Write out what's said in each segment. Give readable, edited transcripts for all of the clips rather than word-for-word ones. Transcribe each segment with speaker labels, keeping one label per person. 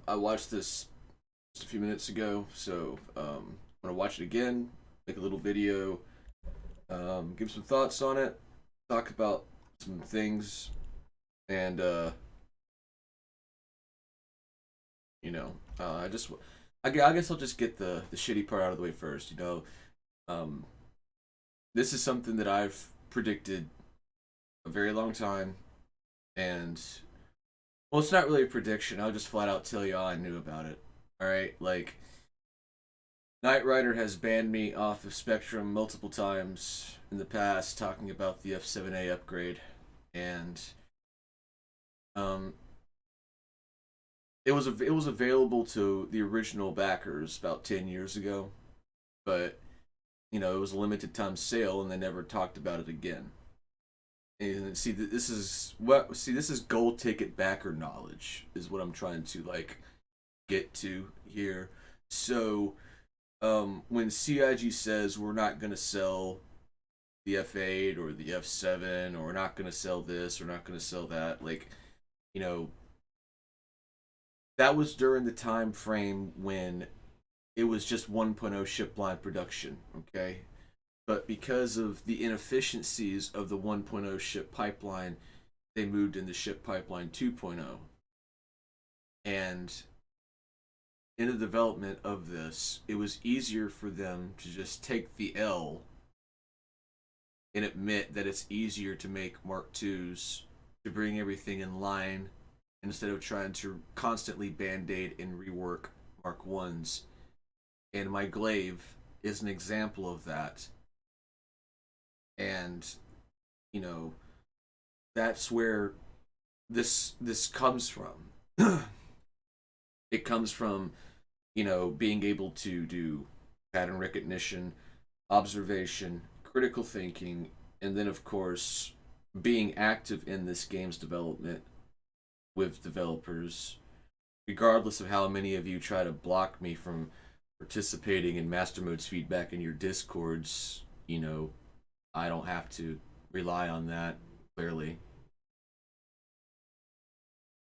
Speaker 1: I watched this just a few minutes ago, so I'm gonna watch it again, make a little video, give some thoughts on it, talk about some things, and I just, I guess I'll just get the shitty part out of the way first. Um, this is something that I've predicted a very long time, and well, it's not really a prediction. I'll just flat out tell you all I knew about it. All right, like Knight Rider has banned me off of Spectrum multiple times in the past, talking about the F7A upgrade, and um, it was available to the original backers about 10 years ago, but it was a limited time sale, and they never talked about it again. And see, this is gold ticket backer knowledge, is what I'm trying to like get to here. So when CIG says we're not going to sell the F8 or the F7, or we're not going to sell this, or not going to sell that, like, you know, that was during the time frame when it was just 1.0 ship line production, okay? But because of the inefficiencies of the 1.0 ship pipeline, they moved into ship pipeline 2.0. And in the development of this, it was easier for them to just take the L and admit that it's easier to make Mark IIs to bring everything in line instead of trying to constantly band aid and rework Mark Ones. And my glaive is an example of that. And, you know, that's where this comes from. It comes from, being able to do pattern recognition, observation, critical thinking, and then, of course, being active in this game's development with developers, regardless of how many of you try to block me from participating in Master Mode's feedback in your Discords. I don't have to rely on that, clearly.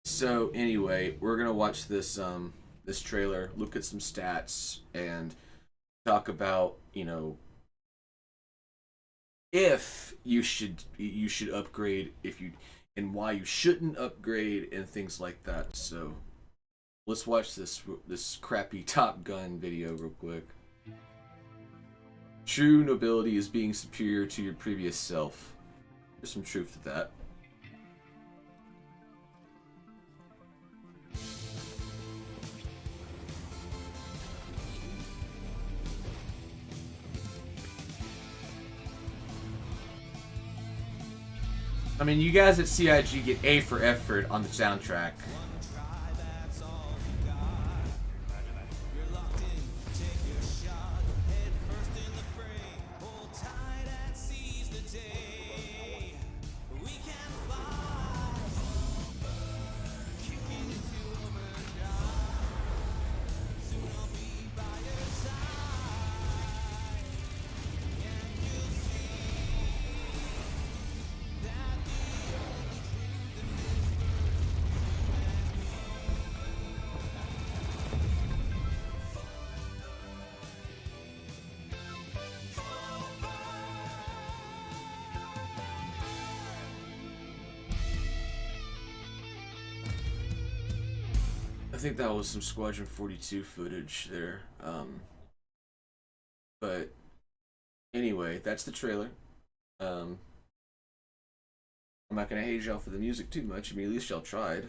Speaker 1: So anyway, we're gonna watch this trailer, look at some stats, and talk about if you should upgrade, if you and why you shouldn't upgrade, and things like that. So let's watch this crappy Top Gun video real quick. True nobility is being superior to your previous self. There's some truth to that. I mean, you guys at CIG get A for effort on the soundtrack. I think that was some Squadron 42 footage there. But anyway, that's the trailer. Um, I'm not gonna hate y'all for the music too much. I mean, at least y'all tried.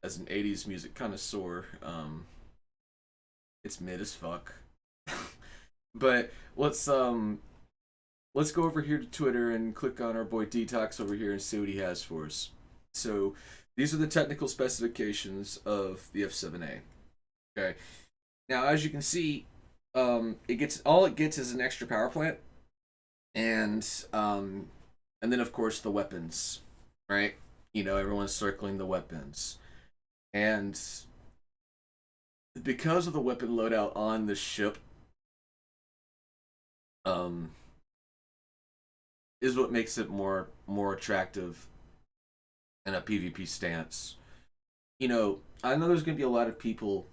Speaker 1: As an '80s music connoisseur, it's mid as fuck. But let's go over here to Twitter and click on our boy Detox over here and see what he has for us. So these are the technical specifications of the F7A. Okay. Now, as you can see, it gets is an extra power plant, and and then of course the weapons, right? Everyone's circling the weapons, and because of the weapon loadout on the ship, um, is what makes it more attractive in a PvP stance. I know there's going to be a lot of people,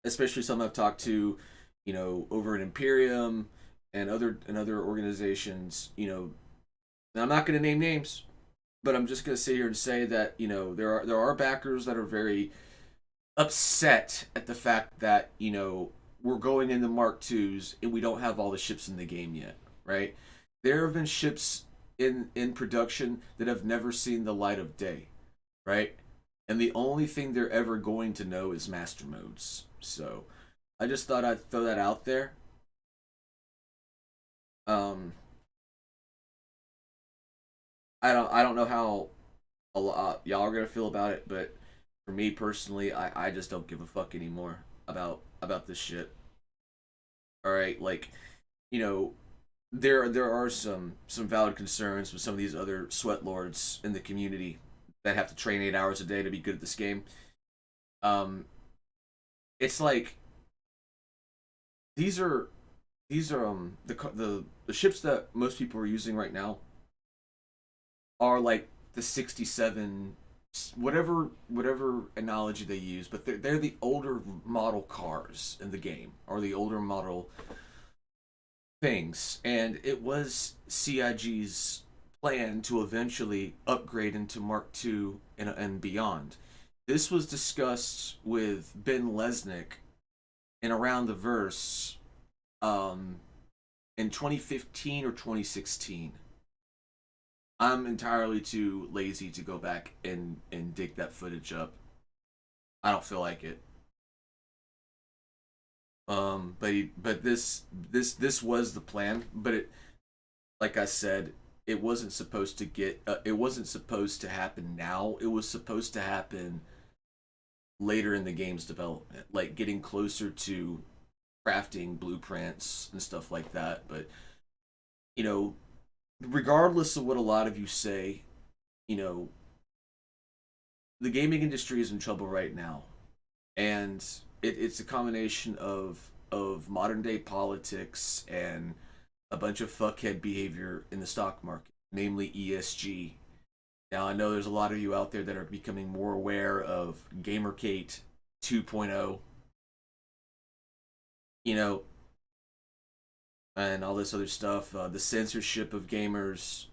Speaker 1: especially some I've talked to, over at Imperium and other organizations. And I'm not going to name names, but I'm just going to sit here and say that there are backers that are very upset at the fact that we're going into Mark Twos and we don't have all the ships in the game yet, right? There have been ships in production that have never seen the light of day, right? And the only thing they're ever going to know is master modes. So I just thought I'd throw that out there. Um, I don't know how a lot y'all are gonna feel about it, but for me personally, I just don't give a fuck anymore about this shit. All right, like you know, there are some valid concerns with some of these other sweat lords in the community that have to train 8 hours a day to be good at this game. Um, it's like these are the ships that most people are using right now are like the 67 whatever analogy they use, but they're the older model cars in the game, or the older model things, and it was CIG's plan to eventually upgrade into Mark II and beyond. This was discussed with Ben Lesnick in Around the Verse um, in 2015 or 2016. I'm entirely too lazy to go back and dig that footage up. I don't feel like it. But this was the plan. But it, like I said, it wasn't supposed to get. It wasn't supposed to happen now. It was supposed to happen later in the game's development, like getting closer to crafting blueprints and stuff like that. But you know, regardless of what a lot of you say, you know, the gaming industry is in trouble right now, and it's a combination of modern day politics and a bunch of fuckhead behavior in the stock market, namely ESG. Now I know there's a lot of you out there that are becoming more aware of Gamergate 2.0, you know, and all this other stuff, the censorship of gamers,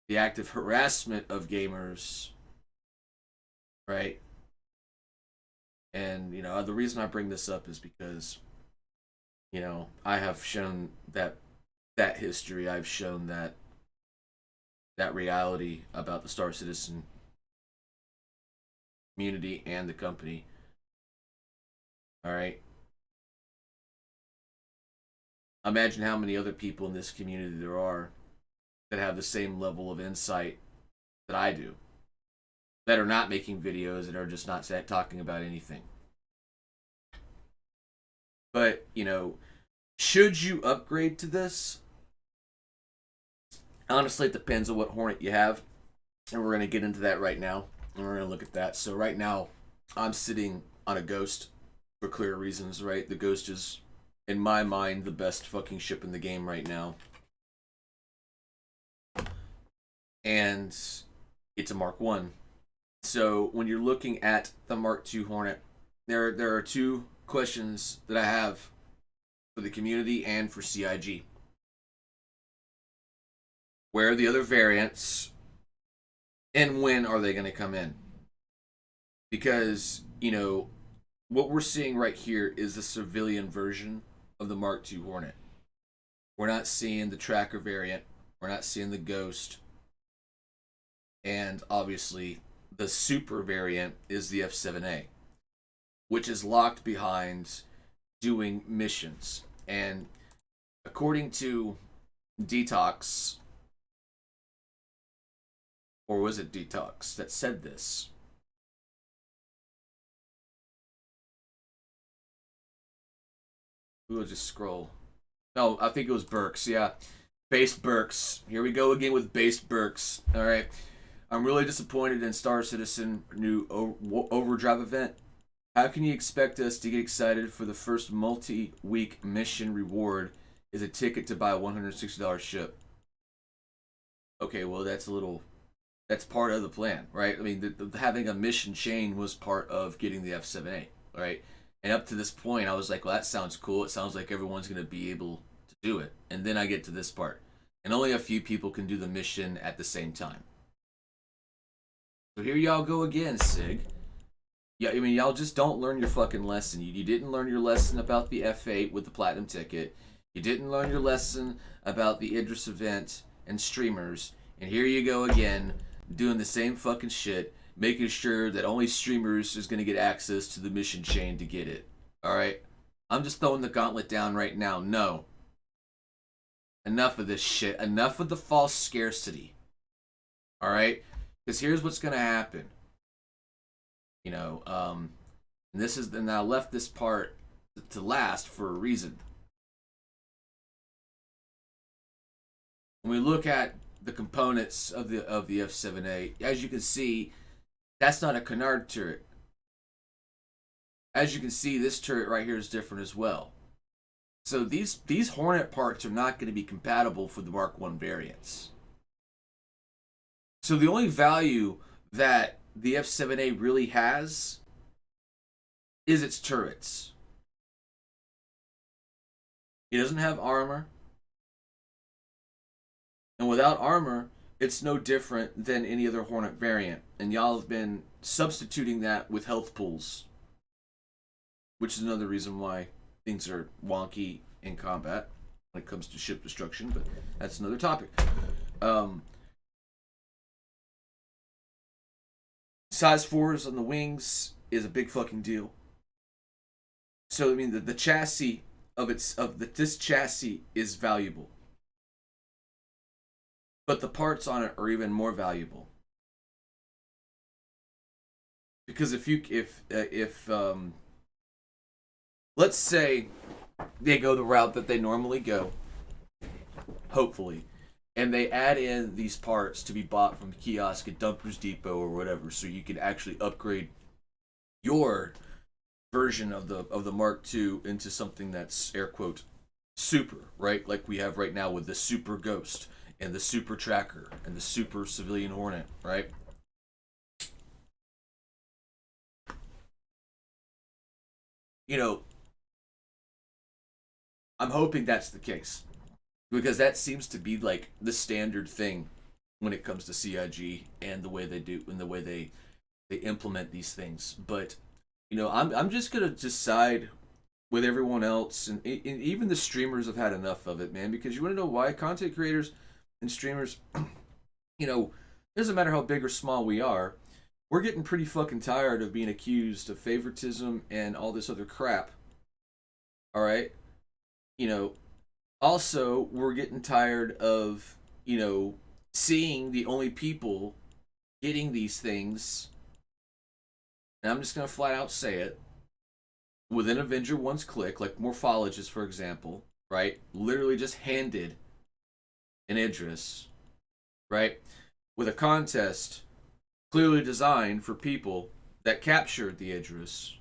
Speaker 1: the active harassment of gamers, right? And the reason I bring this up is because I have shown that history. I've shown that reality about the Star Citizen community and the company. All right. Imagine how many other people in this community there are that have the same level of insight that I do, that are not making videos and are just not talking about anything. But should you upgrade to this? Honestly, it depends on what Hornet you have, and we're gonna get into that right now. And we're gonna look at that. So right now, I'm sitting on a Ghost for clear reasons. Right, the Ghost is, in my mind, the best fucking ship in the game right now, and it's a Mark One. So when you're looking at the Mark II Hornet, there are two questions that I have for the community and for CIG. Where are the other variants, and when are they going to come in? Because what we're seeing right here is the civilian version of the Mark II Hornet. We're not seeing the tracker variant. We're not seeing the Ghost. And obviously, the super variant is the F7A, which is locked behind doing missions. And according to Detox, or was it Detox that said this? We'll just scroll. No, I think it was Burks. Yeah, Based Burks. Here we go again with Based Burks. All right. I'm really disappointed in Star Citizen new Overdrive event. How can you expect us to get excited for the first multi-week mission reward is a ticket to buy a $160 ship? Okay, well that's a little That's part of the plan, right? I mean, having a mission chain was part of getting the F7A, right? And up to this point, I was like, well, that sounds cool. It sounds like everyone's going to be able to do it. And then I get to this part, and only a few people can do the mission at the same time. So here y'all go again, Sig. Yeah, I mean, y'all just don't learn your fucking lesson. You didn't learn your lesson about the F8 with the platinum ticket. You didn't learn your lesson about the Idris event and streamers. And here you go again, doing the same fucking shit, making sure that only streamers is going to get access to the mission chain to get it. Alright? I'm just throwing the gauntlet down right now. No. Enough of this shit. Enough of the false scarcity. Alright? Because here's what's going to happen. You know, and this is, and I left this part to last for a reason. When we look at the components of the F7A, as you can see, that's not a canard turret. As you can see, this turret right here is different as well. So these Hornet parts are not going to be compatible for the Mark 1 variants. So the only value that the F7A really has is its turrets. It doesn't have armor. And without armor, it's no different than any other Hornet variant. And y'all have been substituting that with health pools, which is another reason why things are wonky in combat when it comes to ship destruction, but that's another topic. Size 4s on the wings is a big fucking deal. So I mean, the chassis this chassis is valuable, but the parts on it are even more valuable. Because if let's say they go the route that they normally go, hopefully, and they add in these parts to be bought from kiosk at Dumpers Depot or whatever, so you can actually upgrade your version of the Mark II into something that's air quote super, right? Like we have right now with the Super Ghost and the Super Tracker and the Super Civilian Hornet, right? You know, I'm hoping that's the case because that seems to be like the standard thing when it comes to CIG and the way they do and the way they implement these things. But you know, I'm just gonna decide with everyone else, and even the streamers have had enough of it, man. Because you want to know why? Content creators and streamers, you know, it doesn't matter how big or small we are, we're getting pretty fucking tired of being accused of favoritism and all this other crap. All right, you know. Also, we're getting tired of seeing the only people getting these things. And I'm just gonna flat out say it within Avenger One's click, like Morphologist, for example, right? Literally just handed an Idris, right? With a contest clearly designed for people that captured the Idris.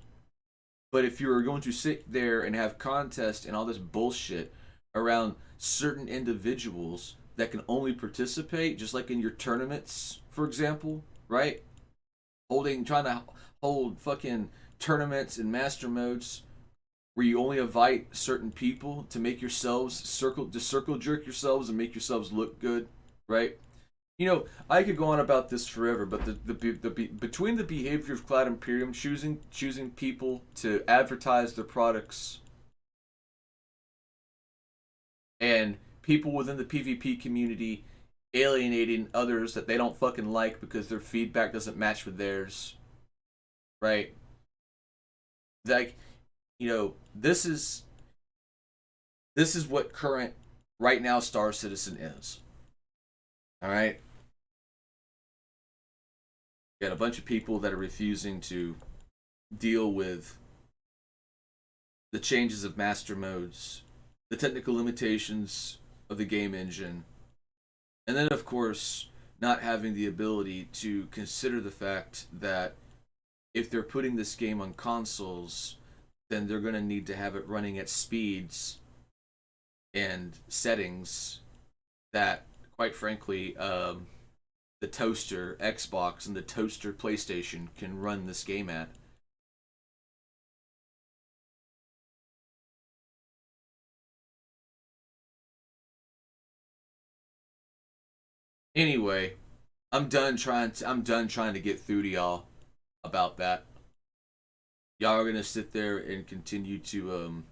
Speaker 1: But if you were going to sit there and have contest and all this bullshit around certain individuals that can only participate, just like in your tournaments, for example, right? Trying to hold fucking tournaments and master modes where you only invite certain people to make yourselves circle jerk yourselves and make yourselves look good, right? You know, I could go on about this forever, but between the behavior of Cloud Imperium choosing people to advertise their products and people within the PvP community alienating others that they don't fucking like because their feedback doesn't match with theirs, right? Like, this is what current right now Star Citizen is. All right, you got a bunch of people that are refusing to deal with the changes of master modes, the technical limitations of the game engine, and then of course not having the ability to consider the fact that if they're putting this game on consoles, then they're going to need to have it running at speeds and settings that, quite frankly, the toaster Xbox and the toaster PlayStation can run this game at. Anyway, I'm done trying to get through to y'all about that. Y'all are gonna sit there and continue to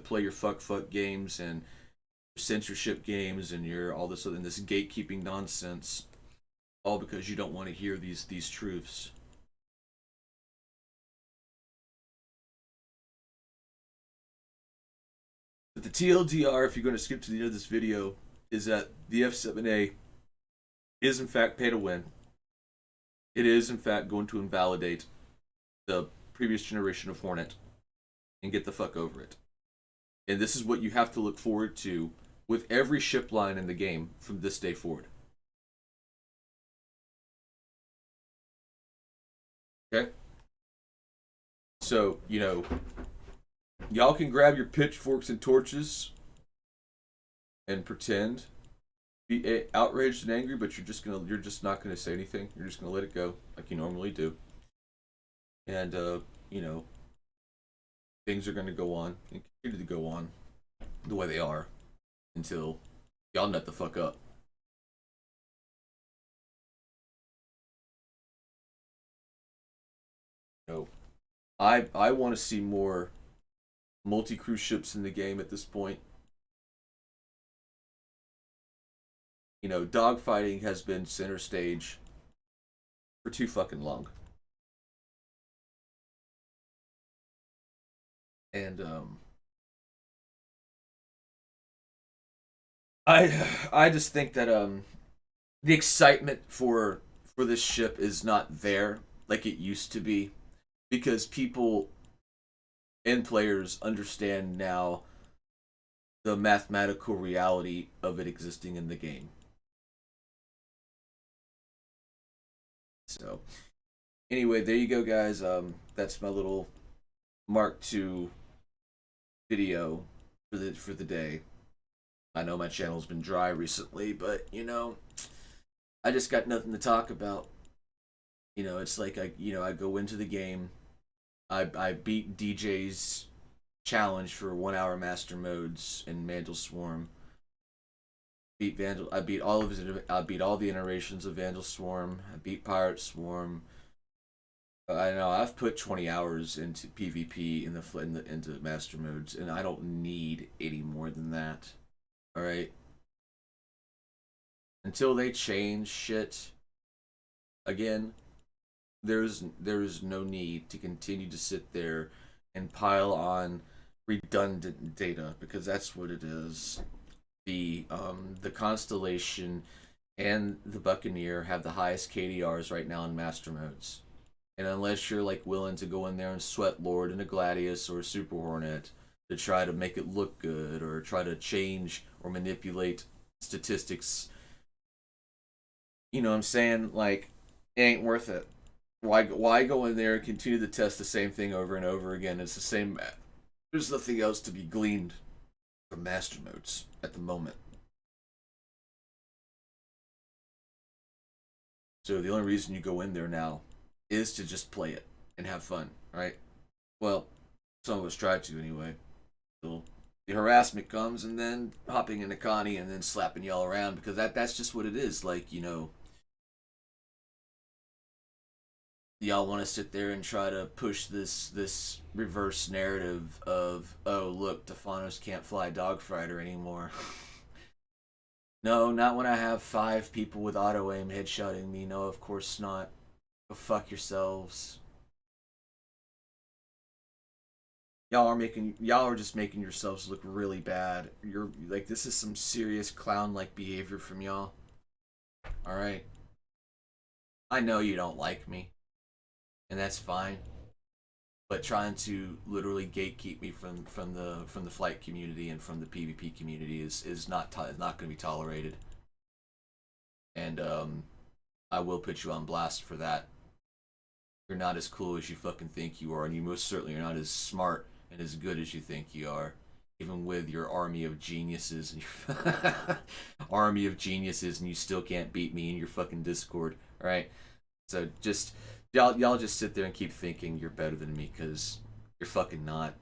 Speaker 1: play your fuck games and censorship games and your all this other and this gatekeeping nonsense, all because you don't want to hear these truths. But the TLDR, if you're going to skip to the end of this video, is that the F7A is in fact pay to win. It is in fact going to invalidate the previous generation of Hornet and get the fuck over it. And this is what you have to look forward to with every ship line in the game from this day forward. Okay? So, y'all can grab your pitchforks and torches and pretend be outraged and angry, but you're just not gonna say anything. You're just gonna let it go like you normally do, and things are gonna go on and continue to go on the way they are until y'all nut the fuck up. I want to see more multi cruise ships in the game at this point. Dogfighting has been center stage for too fucking long. And I just think that the excitement for this ship is not there like it used to be because people and players understand now the mathematical reality of it existing in the game. So, anyway, there you go, guys. That's my little Mark II video for the day. I know my channel's been dry recently, but I just got nothing to talk about. It's like I go into the game. I beat DJ's challenge for 1 hour master modes in Vandal Swarm. I beat all of his. I beat all the iterations of Vandal Swarm. I beat Pirate Swarm. I know I've put 20 hours into PvP into master modes, and I don't need any more than that. All right. Until they change shit again, there's no need to continue to sit there and pile on redundant data because that's what it is. The Constellation and the Buccaneer have the highest KDRs right now in master modes. And unless you're like willing to go in there and sweat Lord and a Gladius or a Super Hornet to try to make it look good or try to change or manipulate statistics, you know what I'm saying? Like, it ain't worth it. Why go in there and continue to test the same thing over and over again? It's the same. There's nothing else to be gleaned from master modes at the moment. So the only reason you go in there now is to just play it and have fun, right? Well, some of us try to anyway. So the harassment comes and then hopping into Connie and then slapping y'all around because that's just what it is. Like, y'all want to sit there and try to push this reverse narrative of, oh look, Defanos can't fly Dogfighter anymore. No, not when I have 5 people with auto aim headshotting me. No, of course not. Go fuck yourselves. Y'all are just making yourselves look really bad. You're like, this is some serious clown like behavior from y'all. All right. I know you don't like me, and that's fine. But trying to literally gatekeep me from the flight community and from the PvP community is not not going to be tolerated. And I will put you on blast for that. You're not as cool as you fucking think you are, and you most certainly are not as smart and as good as you think you are. even with your army of geniuses and your army of geniuses, and you still can't beat me in your fucking Discord. All right, so just y'all just sit there and keep thinking you're better than me because you're fucking not.